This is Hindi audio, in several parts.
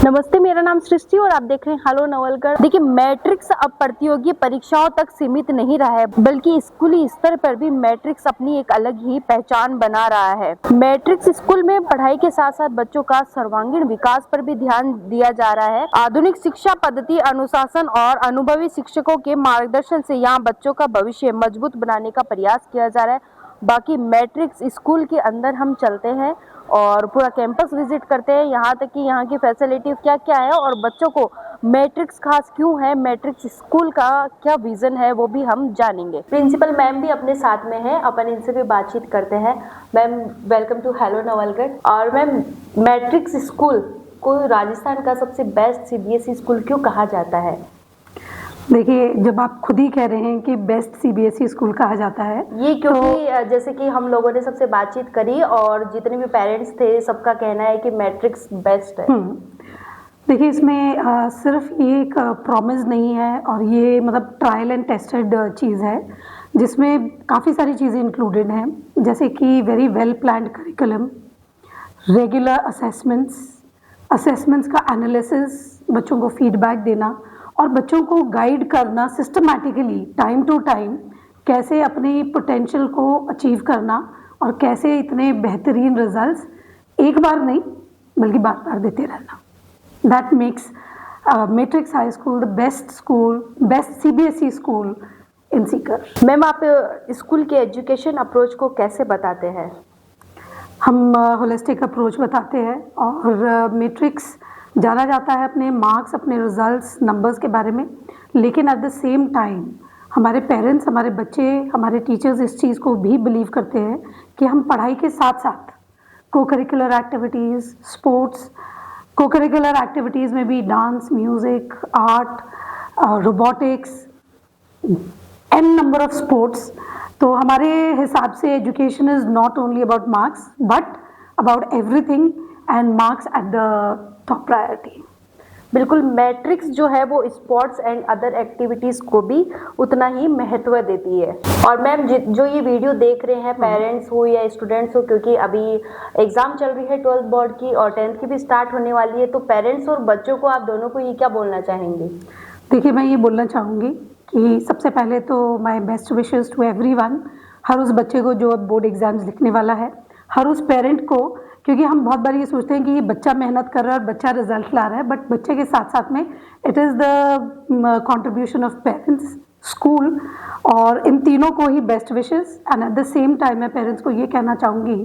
नमस्ते, मेरा नाम सृष्टि और आप देख रहे हैं हेलो नवलगढ़। देखिए, मैट्रिक्स अब प्रतियोगी परीक्षाओं तक सीमित नहीं रहा है, बल्कि स्कूली स्तर पर भी मैट्रिक्स अपनी एक अलग ही पहचान बना रहा है। मैट्रिक्स स्कूल में पढ़ाई के साथ साथ बच्चों का सर्वांगीण विकास पर भी ध्यान दिया जा रहा है। आधुनिक शिक्षा पद्धति, अनुशासन और अनुभवी शिक्षकों के मार्गदर्शन से यहाँ बच्चों का भविष्य मजबूत बनाने का प्रयास किया जा रहा है। बाकी मैट्रिक्स स्कूल के अंदर हम चलते हैं और पूरा कैंपस विजिट करते हैं, यहाँ तक कि यहाँ की फैसिलिटी क्या क्या है और बच्चों को मैट्रिक्स खास क्यों है, मैट्रिक्स स्कूल का क्या विजन है, वो भी हम जानेंगे। प्रिंसिपल मैम भी अपने साथ में है, अपन इनसे भी बातचीत करते हैं। Ma'am, welcome to hello Nawalgarh. और मैम, मैट्रिक्स स्कूल को राजस्थान का सबसे बेस्ट सीबीएसई स्कूल क्यों कहा जाता है? देखिए, जब आप खुद ही कह रहे हैं कि बेस्ट सीबीएसई स्कूल कहा जाता है, ये क्योंकि जैसे कि हम लोगों ने सबसे बातचीत करी और जितने भी पेरेंट्स थे सबका कहना है कि मैट्रिक्स बेस्ट है। देखिए, इसमें सिर्फ ये एक प्रॉमिस नहीं है और ये मतलब ट्रायल एंड टेस्टेड चीज़ है, जिसमें काफ़ी सारी चीज़ें इंक्लूडेड हैं, जैसे कि very well planned curriculum, regular assessments का एनालिसिस, बच्चों को फीडबैक देना और बच्चों को गाइड करना सिस्टमैटिकली टाइम टू टाइम, कैसे अपनी पोटेंशियल को अचीव करना और कैसे इतने बेहतरीन रिजल्ट्स एक बार नहीं बल्कि बार बार देते रहना। That makes matrix high school the best school, best CBSE school in Sikar. Ma'am, आप स्कूल के एजुकेशन अप्रोच को कैसे बताते हैं? हम होलिस्टिक अप्रोच बताते हैं और मैट्रिक्स जाना जाता है अपने मार्क्स, अपने रिजल्ट्स, नंबर्स के बारे में, लेकिन एट द सेम टाइम हमारे पेरेंट्स, हमारे बच्चे, हमारे टीचर्स इस चीज़ को भी बिलीव करते हैं कि हम पढ़ाई के साथ साथ co curricular activities, sports, co curricular activities में भी dance, music, art, robotics, n number of sports. तो हमारे हिसाब से education is not only about marks but about everything and marks at the top priority. बिल्कुल, मैट्रिक्स जो है वो स्पोर्ट्स एंड अदर एक्टिविटीज़ को भी उतना ही महत्व देती है। और मैम, जो ये वीडियो देख रहे हैं, पेरेंट्स हो या स्टूडेंट्स हो, क्योंकि अभी एग्ज़ाम चल रही है 12th बोर्ड की और 10th की भी स्टार्ट होने वाली है, तो पेरेंट्स और बच्चों को आप दोनों को ये क्या बोलना चाहेंगे? देखिए, मैं ये बोलना चाहूँगी कि सबसे पहले तो my best wishes to everyone, हर उस बच्चे को जो बोर्ड एग्जाम्स लिखने वाला है, हर उस पेरेंट को, क्योंकि हम बहुत बार ये सोचते हैं कि ये बच्चा मेहनत कर रहा है और बच्चा रिजल्ट ला रहा है, बट बच्चे के साथ साथ में it is the contribution of parents, school, और इन तीनों को ही best wishes. And at the same time मैं पेरेंट्स को ये कहना चाहूँगी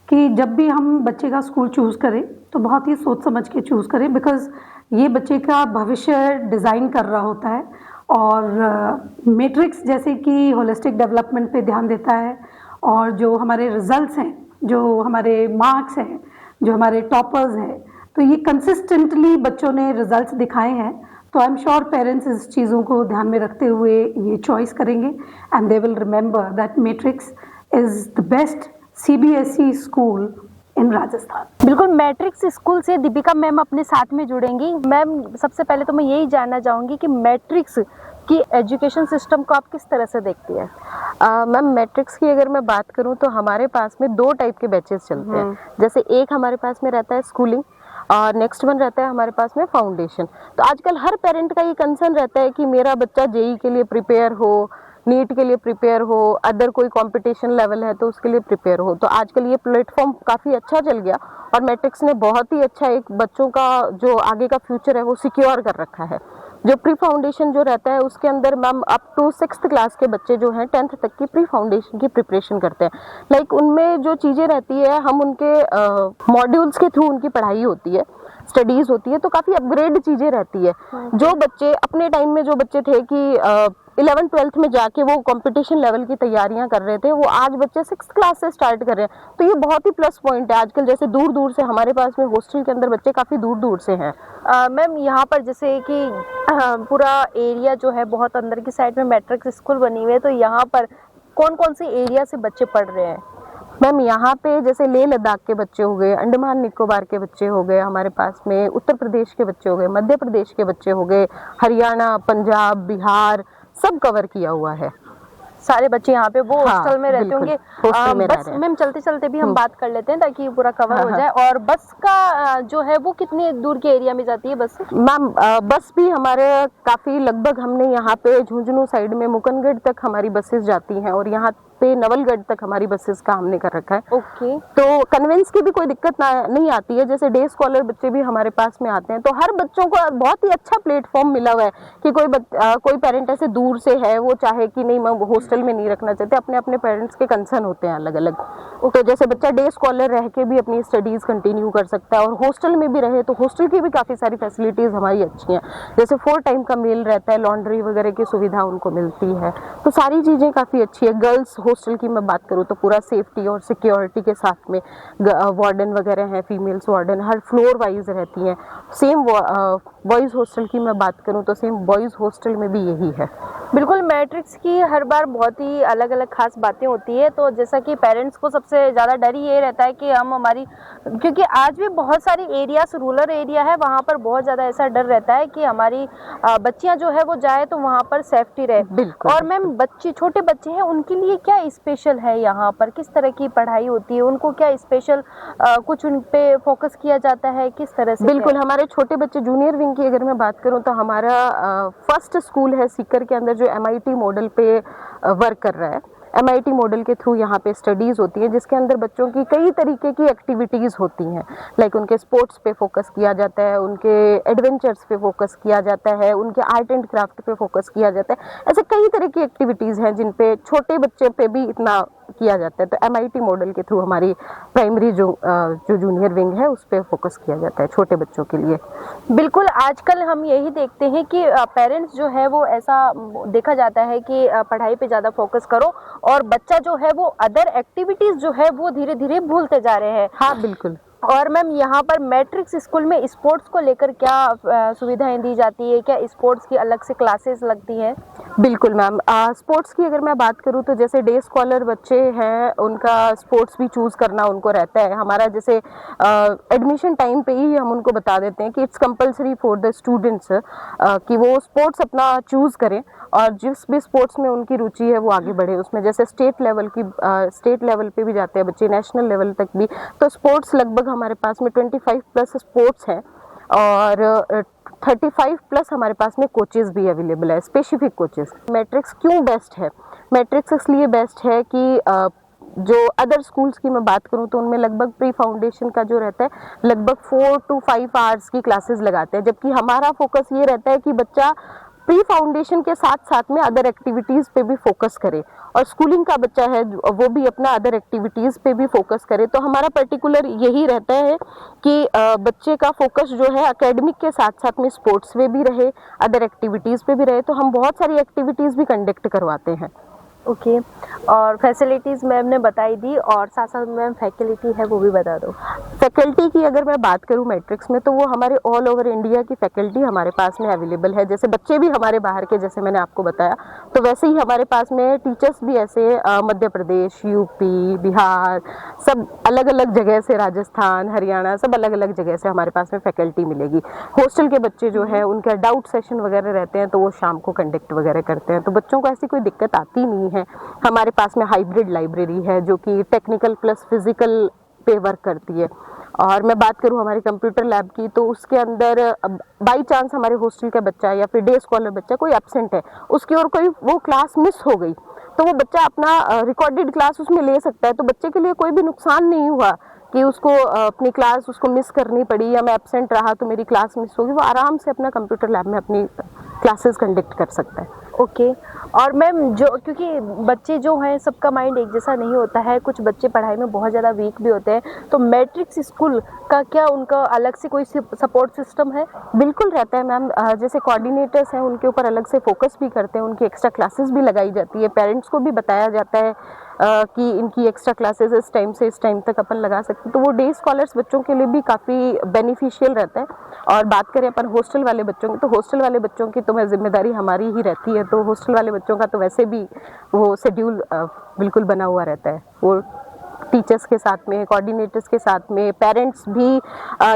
कि जब भी हम बच्चे का स्कूल चूज़ करें तो बहुत ही सोच समझ के चूज़ करें, बिकॉज ये बच्चे का भविष्य डिज़ाइन कर रहा होता है। और मैट्रिक्स जैसे कि होलिस्टिक डेवलपमेंट पे ध्यान देता है और जो हमारे रिजल्ट्स हैं, जो हमारे मार्क्स हैं, जो हमारे टॉपर्स हैं, तो ये कंसिस्टेंटली बच्चों ने रिजल्ट्स दिखाए हैं। तो आई एम श्योर पेरेंट्स इस चीज़ों को ध्यान में रखते हुए ये चॉइस करेंगे and they will remember that matrix is the best CBSE school इन राजस्थान। बिल्कुल, मैट्रिक्स स्कूल से दीपिका मैम अपने साथ में जुड़ेंगी। मैम, सबसे पहले तो मैं यही जानना चाहूँगी कि मैट्रिक्स की एजुकेशन सिस्टम को आप किस तरह से देखती है? मैम, मैट्रिक्स की अगर मैं बात करूं तो हमारे पास में 2 टाइप के बैचेस चलते हैं। जैसे एक हमारे पास में रहता है स्कूलिंग और नेक्स्ट वन रहता है हमारे पास में फाउंडेशन। तो आजकल हर पेरेंट का ये कंसर्न रहता है कि मेरा बच्चा जेईई के लिए प्रिपेयर हो, नीट के लिए प्रिपेयर हो, अदर कोई कंपटीशन लेवल है तो उसके लिए प्रिपेयर हो। तो आजकल ये प्लेटफॉर्म काफ़ी अच्छा चल गया और मैट्रिक्स ने बहुत ही अच्छा एक बच्चों का जो आगे का फ्यूचर है वो सिक्योर कर रखा है। जो प्री फाउंडेशन जो रहता है उसके अंदर ma'am up to 6th class के बच्चे जो हैं 10th तक की प्री फाउंडेशन की प्रिपरेशन करते हैं। लाइक उनमें जो चीज़ें रहती है, हम उनके मॉड्यूल्स के थ्रू उनकी पढ़ाई होती है, स्टडीज़ होती है, तो काफ़ी अपग्रेड चीज़ें रहती है। जो बच्चे अपने टाइम में जो बच्चे थे कि 11th 12th में जाके वो कंपटीशन लेवल की तैयारियां कर रहे थे, वो आज बच्चे 6th क्लास से स्टार्ट कर रहे हैं। तो ये बहुत ही प्लस पॉइंट है। आजकल जैसे दूर दूर से हमारे पास में हॉस्टल के अंदर बच्चे काफ़ी दूर दूर से हैं। मैम, यहाँ पर जैसे कि पूरा एरिया जो है बहुत अंदर की साइड में मैट्रिक्स स्कूल बनी हुई है, तो यहाँ पर कौन कौन से एरिया से बच्चे पढ़ रहे हैं? मैम, यहाँ पे जैसे लेह लद्दाख के बच्चे हो गए, अंडमान निकोबार के बच्चे हो गए, हमारे पास में उत्तर प्रदेश के बच्चे हो गए, मध्य प्रदेश के बच्चे हो गए, हरियाणा, पंजाब, बिहार, सब कवर किया हुआ है। सारे बच्चे यहाँ पे वो हाँ, हॉस्टल में रहते बिल्कुल, होंगे। हॉस्टल में रह बस रहे हैं। मैम चलते चलते भी हम बात कर लेते हैं ताकि पूरा कवर हाँ, हो हाँ। जाए। और बस का जो है वो कितने दूर के एरिया में जाती है बस? मैम बस भी हमारे काफ़ी लगभग हमने यहाँ पे झुंझुनू साइड में मुकनगढ़ तक हमारी बसेस जाती हैं और यहाँ पे नवलगढ़ तक हमारी बसेस का हमने कर रखा है। ओके। तो कन्वेंस की भी कोई दिक्कत नहीं आती है। जैसे डे स्कॉलर बच्चे भी हमारे पास में आते हैं तो हर बच्चों को बहुत ही अच्छा प्लेटफॉर्म मिला हुआ है कि कोई पेरेंट ऐसे दूर से है, वो चाहे कि नहीं मैं हॉस्टल में नहीं रखना चाहते, अपने अपने पेरेंट्स के कंसर्न होते हैं अलग अलग। तो जैसे बच्चा डे स्कॉलर रह के भी अपनी स्टडीज़ कंटिन्यू कर सकता है और हॉस्टल में भी रहे तो हॉस्टल की भी काफ़ी सारी फैसिलिटीज़ हमारी अच्छी हैं। जैसे 4 टाइम का मील रहता है, लॉन्ड्री वगैरह की सुविधा उनको मिलती है, तो सारी चीज़ें काफ़ी अच्छी है। गर्ल्स हॉस्टल की मैं बात करूँ तो पूरा सेफ्टी और सिक्योरिटी के साथ में वार्डन वगैरह हैं, फीमेल्स वार्डन हर फ्लोर वाइज रहती हैं। सेम बॉयज़ हॉस्टल की मैं बात करूँ तो सेम बॉयज़ हॉस्टल में भी यही है। बिल्कुल, मैट्रिक्स की हर बार बहुत ही अलग अलग खास बातें होती है। तो जैसा कि पेरेंट्स को सबसे ज़्यादा डर ही ये रहता है कि हम हमारी, क्योंकि आज भी बहुत सारी एरियाज रूरल एरिया है, वहाँ पर बहुत ज़्यादा ऐसा डर रहता है कि हमारी बच्चियाँ जो है वो जाए तो वहाँ पर सेफ्टी रहे। बिल्कुल। और मैम बच्चे, छोटे बच्चे हैं, उनके लिए क्या स्पेशल है यहाँ पर? किस तरह की पढ़ाई होती है? उनको क्या स्पेशल कुछ उन पे फोकस किया जाता है? किस तरह से? बिल्कुल, हमारे छोटे बच्चे जूनियर विंग की अगर मैं बात करूं तो हमारा फर्स्ट स्कूल है सीकर के अंदर जो MIT मॉडल पे वर्क कर रहा है। MIT मॉडल के थ्रू यहाँ पे स्टडीज़ होती है जिसके अंदर बच्चों की कई तरीके की एक्टिविटीज़ होती हैं। लाइक उनके स्पोर्ट्स पे फोकस किया जाता है, उनके एडवेंचर्स पे फोकस किया जाता है, उनके आर्ट एंड क्राफ्ट पे फोकस किया जाता है। ऐसे कई तरह की एक्टिविटीज़ हैं जिन पे छोटे बच्चे पे भी इतना किया जाता है। तो MIT मॉडल के थ्रू हमारी प्राइमरी जो जूनियर विंग है उस पर फोकस किया जाता है छोटे बच्चों के लिए। बिल्कुल, आजकल हम यही देखते हैं कि पेरेंट्स जो है वो ऐसा देखा जाता है कि पढ़ाई पे ज़्यादा फोकस करो और बच्चा जो है वो अदर एक्टिविटीज़ जो है वो धीरे धीरे भूलते जा रहे हैं। हाँ बिल्कुल। और मैम यहाँ पर मैट्रिक्स स्कूल में स्पोर्ट्स को लेकर क्या सुविधाएं दी जाती है? क्या स्पोर्ट्स की अलग से क्लासेस लगती हैं? बिल्कुल मैम, स्पोर्ट्स की अगर मैं बात करूँ तो जैसे डे स्कॉलर बच्चे हैं उनका स्पोर्ट्स भी चूज़ करना उनको रहता है। हमारा जैसे एडमिशन टाइम पे ही हम उनको बता देते हैं कि it's compulsory for the students कि वो स्पोर्ट्स अपना चूज़ करें और जिस भी स्पोर्ट्स में उनकी रुचि है वो आगे बढ़े उसमें। जैसे स्टेट लेवल पे भी जाते हैं बच्चे, नेशनल लेवल तक भी। तो स्पोर्ट्स लगभग हमारे पास में 25 प्लस स्पोर्ट्स हैं और 35 प्लस हमारे पास में कोचेज़ भी अवेलेबल है, स्पेसिफिक कोचेज़। मैट्रिक्स क्यों बेस्ट है? मैट्रिक्स इसलिए बेस्ट है कि जो अदर स्कूल्स की मैं बात करूं तो उनमें लगभग प्री फाउंडेशन का जो रहता है लगभग 4 to 5 आवर्स की क्लासेस लगाते हैं, जबकि हमारा फोकस ये रहता है कि बच्चा प्री फाउंडेशन के साथ साथ में अदर एक्टिविटीज़ पे भी फोकस करे और स्कूलिंग का बच्चा है वो भी अपना अदर एक्टिविटीज़ पे भी फोकस करे। तो हमारा पर्टिकुलर यही रहता है कि बच्चे का फोकस जो है एकेडमिक के साथ साथ में स्पोर्ट्स में भी रहे, अदर एक्टिविटीज़ पे भी रहे। तो हम बहुत सारी एक्टिविटीज़ भी कंडक्ट करवाते हैं। ओके। और फैसिलिटीज़ मैम ने बताई दी और साथ साथ मैम फैकल्टी है वो भी बता दो। फैकल्टी की अगर मैं बात करूं मैट्रिक्स में तो वो हमारे ऑल ओवर इंडिया की फैकल्टी हमारे पास में अवेलेबल है। जैसे बच्चे भी हमारे बाहर के, जैसे मैंने आपको बताया, तो वैसे ही हमारे पास में टीचर्स भी ऐसे मध्य प्रदेश, यूपी, बिहार, सब अलग अलग जगह से, राजस्थान, हरियाणा, सब अलग अलग जगह से हमारे पास में फैकल्टी मिलेगी। हॉस्टल के बच्चे जो है उनका डाउट सेशन वगैरह रहते हैं तो वो शाम को कंडक्ट वगैरह करते हैं, तो बच्चों को ऐसी कोई दिक्कत आती नहीं है। हमारे पास में हाइब्रिड लाइब्रेरी है जो कि टेक्निकल प्लस फिजिकल पे वर्क करती है। और मैं बात करूं हमारे कंप्यूटर लैब की तो उसके अंदर बाई चांस हमारे हॉस्टल का बच्चा या फिर डे स्कॉलर बच्चा कोई एब्सेंट है, उसकी और कोई वो क्लास मिस हो गई तो वो बच्चा अपना रिकॉर्डेड क्लास उसमें ले सकता है। तो बच्चे के लिए कोई भी नुकसान नहीं हुआ कि उसको अपनी क्लास उसको मिस करनी पड़ी या मैं एब्सेंट रहा तो मेरी क्लास मिस होगी। वो आराम से अपना कंप्यूटर लैब में अपनी क्लासेस कंडक्ट कर सकता है। ओके। और मैम जो, क्योंकि बच्चे जो हैं सबका माइंड एक जैसा नहीं होता है, कुछ बच्चे पढ़ाई में बहुत ज़्यादा वीक भी होते हैं, तो मैट्रिक्स स्कूल का क्या उनका अलग से कोई सपोर्ट सिस्टम है? बिल्कुल रहता है मैम। जैसे कोऑर्डिनेटर्स हैं उनके ऊपर अलग से फोकस भी करते हैं, उनकी एक्स्ट्रा क्लासेस भी लगाई जाती है, पेरेंट्स को भी बताया जाता है कि इनकी एक्स्ट्रा क्लासेस इस टाइम से इस टाइम तक अपन लगा सकते हैं। तो वो डे स्कॉलर्स बच्चों के लिए भी काफ़ी बेनिफिशियल रहता है। और बात करें अपन हॉस्टल वाले बच्चों की तो हॉस्टल वाले बच्चों की तो जिम्मेदारी हमारी ही रहती है। तो हॉस्टल वाले बच्चों का तो वैसे भी वो शेड्यूल बिल्कुल बना हुआ रहता है, वो टीचर्स के साथ में, कोऑर्डिनेटर्स के साथ में, पेरेंट्स भी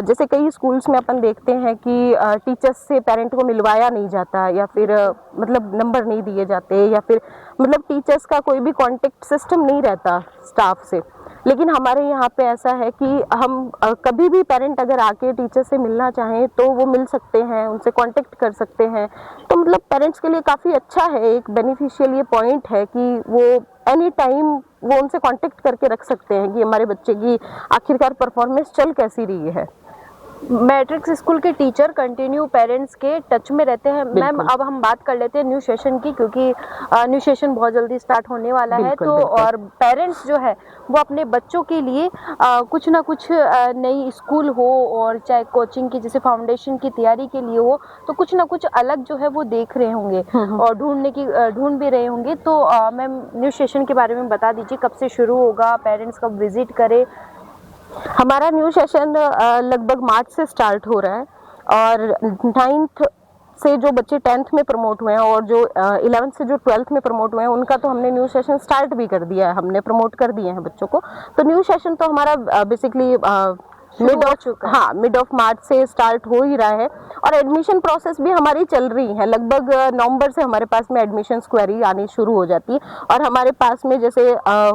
जैसे कई स्कूल्स में अपन देखते हैं कि टीचर्स से पेरेंट को मिलवाया नहीं जाता, या फिर मतलब नंबर नहीं दिए जाते, या फिर मतलब टीचर्स का कोई भी कांटेक्ट सिस्टम नहीं रहता स्टाफ से। लेकिन हमारे यहाँ पे ऐसा है कि हम कभी भी पेरेंट अगर आके टीचर से मिलना चाहें तो वो मिल सकते हैं, उनसे कांटेक्ट कर सकते हैं। तो मतलब पेरेंट्स के लिए काफ़ी अच्छा है, एक बेनिफिशियल ये पॉइंट है कि वो एनी टाइम वो उनसे कांटेक्ट करके रख सकते हैं कि हमारे बच्चे की आखिरकार परफॉर्मेंस चल कैसी रही है। मैट्रिक्स स्कूल के टीचर कंटिन्यू पेरेंट्स के टच में रहते हैं। मैम, अब हम बात कर लेते हैं न्यू सेशन की, क्योंकि न्यू सेशन बहुत जल्दी स्टार्ट होने वाला है। तो और पेरेंट्स जो है वो अपने बच्चों के लिए कुछ ना कुछ नई स्कूल हो, और चाहे कोचिंग की जैसे फाउंडेशन की तैयारी के लिए हो, तो कुछ ना कुछ अलग जो है वो देख रहे होंगे और ढूंढ भी रहे होंगे। तो मैम, न्यू सेशन के बारे में बता दीजिए, कब से शुरू होगा, पेरेंट्स कब विजिट करें? हमारा न्यू सेशन लगभग मार्च से स्टार्ट हो रहा है, और 9th से जो बच्चे 10th में प्रमोट हुए हैं और जो 11th से जो 12th में प्रमोट हुए हैं उनका तो हमने न्यू सेशन स्टार्ट भी कर दिया है, हमने प्रमोट कर दिए हैं बच्चों को। तो न्यू सेशन तो हमारा बेसिकली मिड ऑफ मार्च से स्टार्ट हो ही रहा है, और एडमिशन प्रोसेस भी हमारी चल रही है। लगभग नवंबर से हमारे पास में एडमिशन क्वेरी आनी शुरू हो जाती है, और हमारे पास में जैसे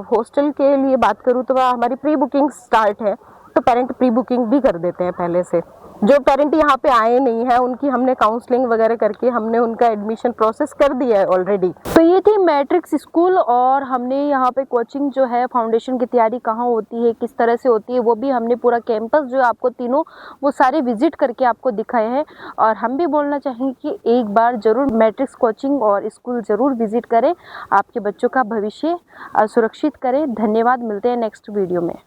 हॉस्टल के लिए बात करूँ तो हमारी प्री बुकिंग स्टार्ट है, तो पेरेंट प्री बुकिंग भी कर देते हैं पहले से। जो पेरेंट यहाँ पे आए नहीं है उनकी हमने काउंसलिंग वगैरह करके हमने उनका एडमिशन प्रोसेस कर दिया है ऑलरेडी। तो ये थी मैट्रिक्स स्कूल, और हमने यहाँ पे कोचिंग जो है फाउंडेशन की तैयारी कहाँ होती है, किस तरह से होती है, वो भी हमने पूरा कैंपस जो आपको तीनों वो सारे विजिट करके आपको दिखाए हैं। और हम भी बोलना चाहेंगे कि एक बार ज़रूर मैट्रिक्स कोचिंग और स्कूल ज़रूर विजिट करें, आपके बच्चों का भविष्य सुरक्षित करें। धन्यवाद, मिलते हैं नेक्स्ट वीडियो में।